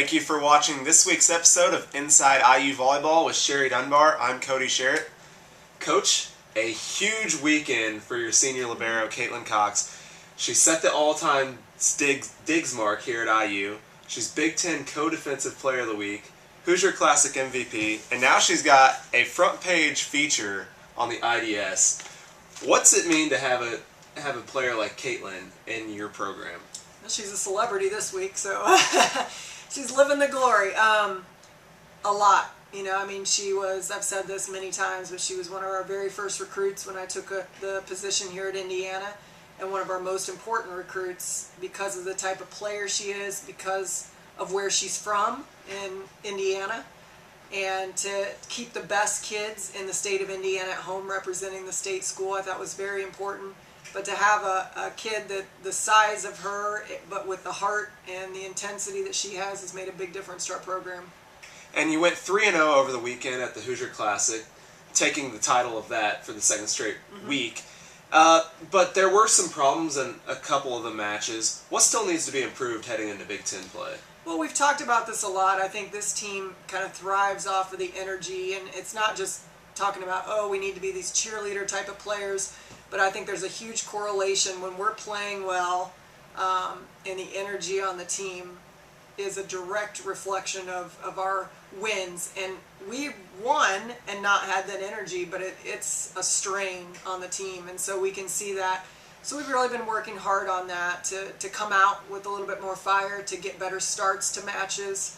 Thank you for watching this week's episode of Inside IU Volleyball with Sherry Dunbar. I'm Cody Sherritt. Coach, a huge weekend for your senior libero, Caitlin Cox. She set the all-time digs mark here at IU. She's Big Ten Co-Defensive Player of the Week, Hoosier Classic MVP, and now she's got a front-page feature on the IDS. What's it mean to have a player like Caitlin in your program? She's a celebrity this week, so she's living the glory. A lot. She was, I've said this many times, but she was one of our very first recruits when I took the position here at Indiana, and one of our most important recruits because of the type of player she is, because of where she's from in Indiana, and to keep the best kids in the state of Indiana at home representing the state school, I thought was very important. But to have a kid that the size of her, but with the heart and the intensity that she has made a big difference to our program. And you went 3-0 over the weekend at the Hoosier Classic, taking the title of that for the second straight week. But there were some problems in a couple of the matches. What still needs to be improved heading into Big Ten play? Well, we've talked about this a lot. I think this team kind of thrives off of the energy, and it's not just talking about, we need to be these cheerleader type of players, but I think there's a huge correlation when we're playing well, and the energy on the team is a direct reflection of our wins. And we won and not had that energy, but it's a strain on the team, and so we can see that. So we've really been working hard on that to come out with a little bit more fire, to get better starts to matches,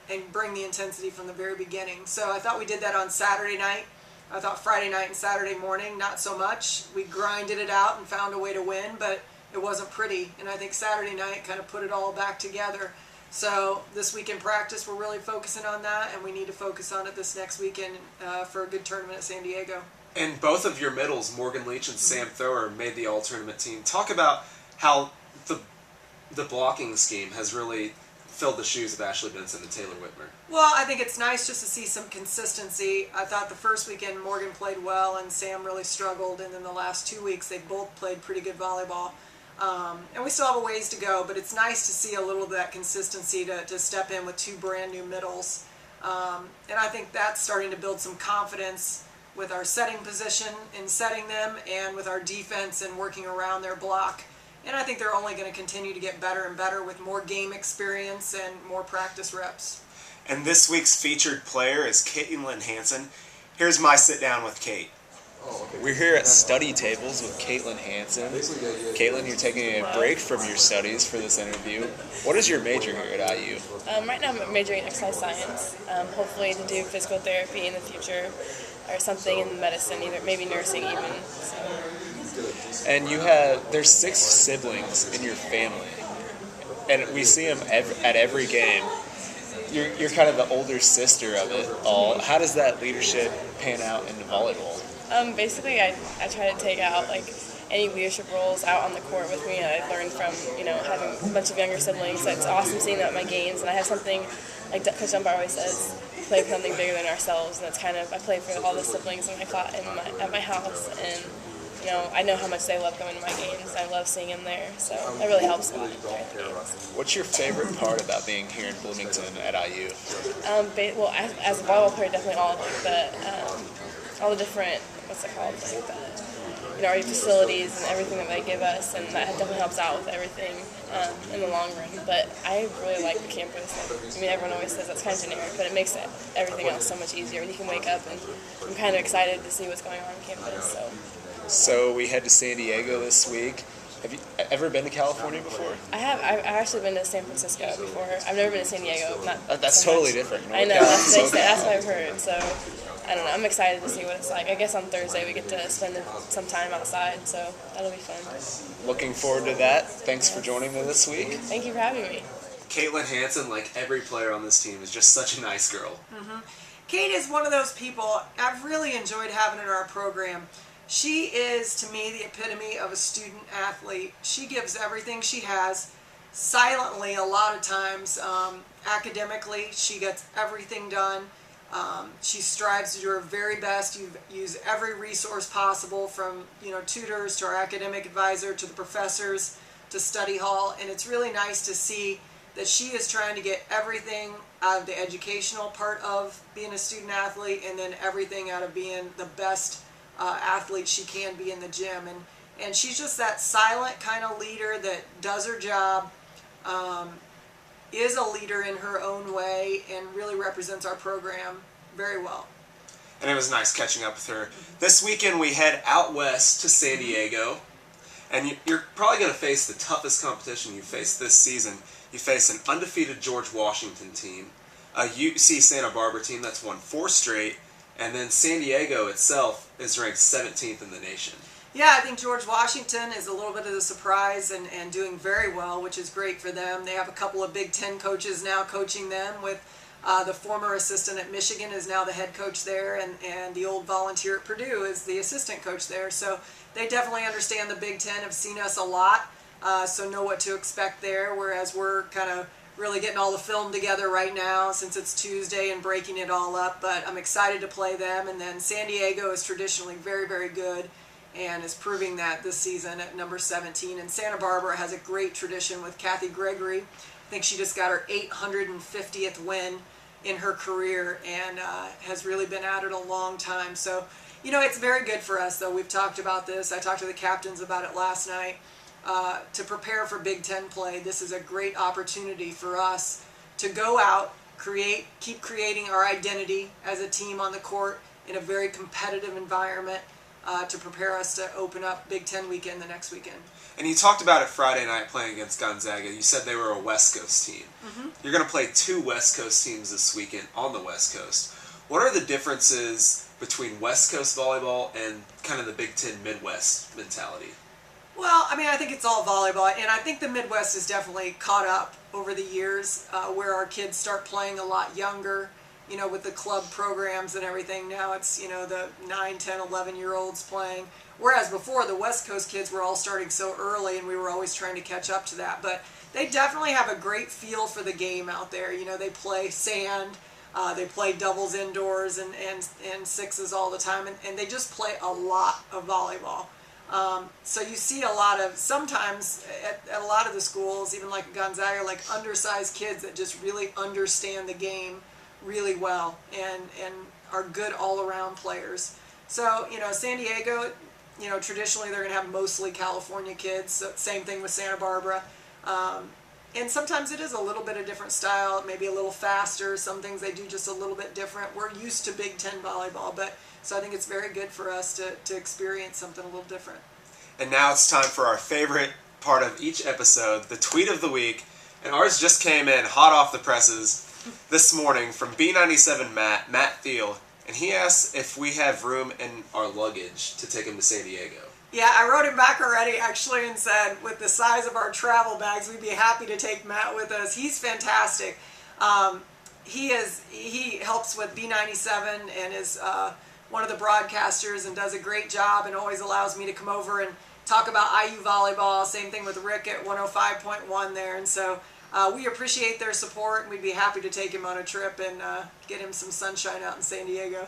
and bring the intensity from the very beginning. So I thought we did that on Saturday night. I thought Friday night and Saturday morning, not so much. We grinded it out and found a way to win, but it wasn't pretty. And I think Saturday night kind of put it all back together. So this week in practice, we're really focusing on that, and we need to focus on it this next weekend for a good tournament at San Diego. And both of your middles, Morgan Leach and Sam Thrower, made the all-tournament team. Talk about how the blocking scheme has really filled the shoes of Ashley Benson and Taylor Whitmer. Well, I think it's nice just to see some consistency. I thought the first weekend Morgan played well and Sam really struggled, and then the last 2 weeks they both played pretty good volleyball. And we still have a ways to go, but it's nice to see a little of that consistency to step in with two brand new middles. And I think that's starting to build some confidence with our setting position in setting them, and with our defense and working around their block. And I think they're only going to continue to get better and better with more game experience and more practice reps. And this week's featured player is Caitlin Hansen. Here's my sit-down with Kate. We're here at Study Tables with Caitlin Hansen. Caitlin, you're taking a break from your studies for this interview. What is your major here at IU? Right now I'm majoring in exercise science, hopefully to do physical therapy in the future, or something in medicine, either maybe nursing even. So. And there's 6 siblings in your family, and we see them at every game. You're kind of the older sister of it all. How does that leadership pan out into volleyball? Basically, I try to take out any leadership roles out on the court with me. I learned from having a bunch of younger siblings. It's awesome seeing that at my games, and I have something like Coach Dunbar always says, play for something bigger than ourselves, and that's kind of, I play for all the siblings at my house, and I know how much they love going to my games. I love seeing them there, so that really helps a lot during the games. What's your favorite part about being here in Bloomington at IU? Well, as a volleyball player, definitely all the different, our facilities and everything that they give us, and that definitely helps out with everything in the long run. But I really like the campus. Everyone always says that's kind of generic, but it makes everything else so much easier. You can wake up, and I'm kind of excited to see what's going on campus. So we head to San Diego this week. Have you ever been to California before? I have. I've actually been to San Francisco before. I've never been to San Diego. That's totally different. I know. That's what I've heard. So I don't know. I'm excited to see what it's like. I guess on Thursday we get to spend some time outside, so that'll be fun. Looking forward to that. Thanks for joining me this week. Thank you for having me. Caitlin Hansen, like every player on this team, is just such a nice girl. Kate is one of those people I've really enjoyed having in our program. She is, to me, the epitome of a student athlete. She gives everything she has, silently a lot of times. Academically, she gets everything done. She strives to do her very best. You use every resource possible, from tutors to our academic advisor to the professors to study hall, and it's really nice to see that she is trying to get everything out of the educational part of being a student athlete, and then everything out of being the best athlete she can be in the gym. And she's just that silent kind of leader that does her job, is a leader in her own way, and really represents our program very well. And it was nice catching up with her. This weekend we head out west to San Diego, and you're probably going to face the toughest competition you've faced this season. You face an undefeated George Washington team, a UC Santa Barbara team that's won 4 straight, and then San Diego itself is ranked 17th in the nation. Yeah, I think George Washington is a little bit of a surprise and doing very well, which is great for them. They have a couple of Big Ten coaches now coaching them, with the former assistant at Michigan is now the head coach there, and the old volunteer at Purdue is the assistant coach there. So they definitely understand the Big Ten, have seen us a lot, so know what to expect there, whereas we're kind of really getting all the film together right now since it's Tuesday and breaking it all up. But I'm excited to play them. And then San Diego is traditionally very, very good and is proving that this season at number 17. And Santa Barbara has a great tradition with Kathy Gregory. I think she just got her 850th win in her career, and has really been at it a long time. So, it's very good for us, though. We've talked about this. I talked to the captains about it last night. To prepare for Big Ten play, this is a great opportunity for us to go out, keep creating our identity as a team on the court in a very competitive environment, to prepare us to open up Big Ten weekend the next weekend. And you talked about it Friday night playing against Gonzaga. You said they were a West Coast team. Mm-hmm. You're going to play 2 West Coast teams this weekend on the West Coast. What are the differences between West Coast volleyball and kind of the Big Ten Midwest mentality? Well, I think it's all volleyball, and I think the Midwest has definitely caught up over the years, where our kids start playing a lot younger, with the club programs and everything. Now it's, the 9, 10, 11-year-olds playing, whereas before the West Coast kids were all starting so early, and we were always trying to catch up to that. But they definitely have a great feel for the game out there. They play sand, they play doubles indoors and sixes all the time, and they just play a lot of volleyball. So you see a lot of, sometimes at a lot of the schools, even like Gonzaga, like undersized kids that just really understand the game really well and are good all-around players. So, San Diego, traditionally they're going to have mostly California kids. So same thing with Santa Barbara. And sometimes it is a little bit of different style, maybe a little faster. Some things they do just a little bit different. We're used to Big Ten volleyball, so I think it's very good for us to experience something a little different. And now it's time for our favorite part of each episode, the tweet of the week. And ours just came in hot off the presses this morning from B97 Matt Thiel. And he asks if we have room in our luggage to take him to San Diego. Yeah, I wrote him back already, actually, and said with the size of our travel bags, we'd be happy to take Matt with us. He's fantastic. He helps with B97 and is one of the broadcasters and does a great job, and always allows me to come over and talk about IU volleyball. Same thing with Rick at 105.1 there. And so we appreciate their support, and we'd be happy to take him on a trip and get him some sunshine out in San Diego.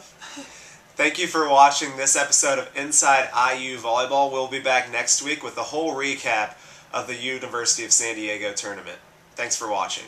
Thank you for watching this episode of Inside IU Volleyball. We'll be back next week with the whole recap of the University of San Diego tournament. Thanks for watching.